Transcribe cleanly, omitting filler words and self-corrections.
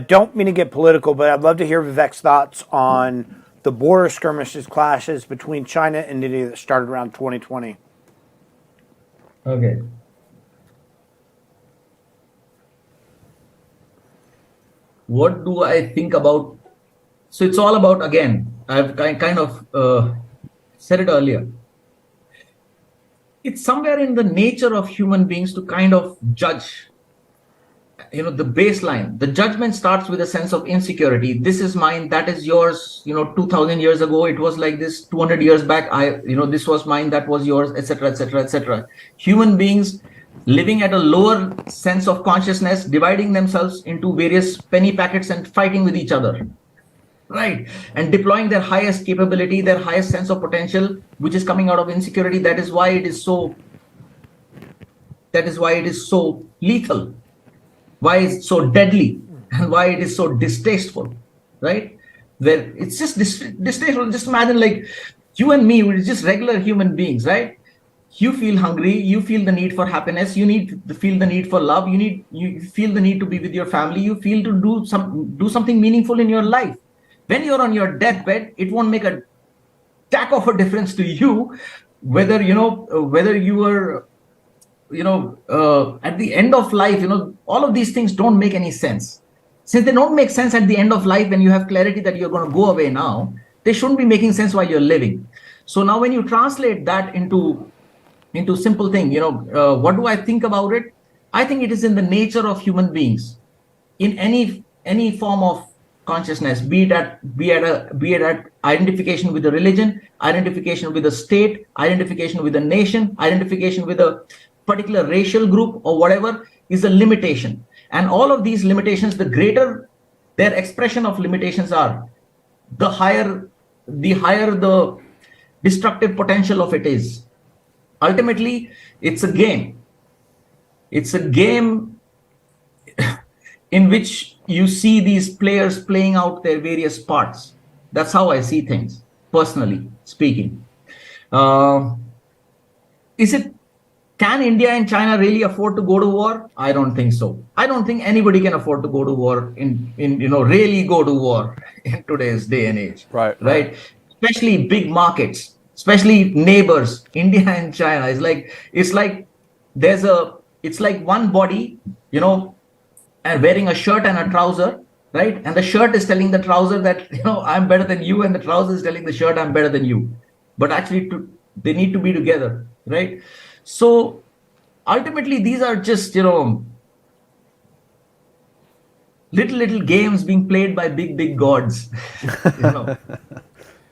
Don't mean to get political, but I'd love to hear Vivek's thoughts on the border skirmishes, clashes between China and India that started around 2020. Okay. What do I think about? So it's all about, again, I've kind of said it earlier. It's somewhere in the nature of human beings to kind of judge, the baseline. The judgment starts with a sense of insecurity. This is mine, that is yours. 2000 years ago it was like this, 200 years back this was mine, that was yours, etc., etc., etc. Human beings living at a lower sense of consciousness, dividing themselves into various penny packets and fighting with each other, right? And deploying their highest capability, their highest sense of potential, which is coming out of insecurity. That is why it is so lethal, why it's so deadly, and why it is so distasteful, right? Where it's just distasteful. Just imagine, like, you and me, we're just regular human beings, right? You feel hungry, you feel the need for happiness, you feel the need for love, you feel the need to be with your family, you feel to do something meaningful in your life. When you're on your deathbed, it won't make a tack of a difference to you whether you are at the end of life. All of these things don't make any sense. Since they don't make sense at the end of life, when you have clarity that you're going to go away now, they shouldn't be making sense while you're living. So now when you translate that into simple thing, what do I think about it? I think it is in the nature of human beings, in any form of consciousness, be it at identification with a religion, identification with a state, identification with a nation, identification with a particular racial group or whatever, is a limitation. And all of these limitations, the greater their expression of limitations are, the higher the destructive potential of it is. Ultimately, it's a game. It's a game in which you see these players playing out their various parts. That's how I see things, personally speaking. Can India and China really afford to go to war? I don't think so. I don't think anybody can afford to go to war really go to war in today's day and age. Right? Especially big markets, especially neighbors, India and China. It's like one body, and wearing a shirt and a trouser, right? And the shirt is telling the trouser that, I'm better than you, and the trouser is telling the shirt, I'm better than you. But actually, they need to be together, right? So ultimately, these are just, little games being played by big gods.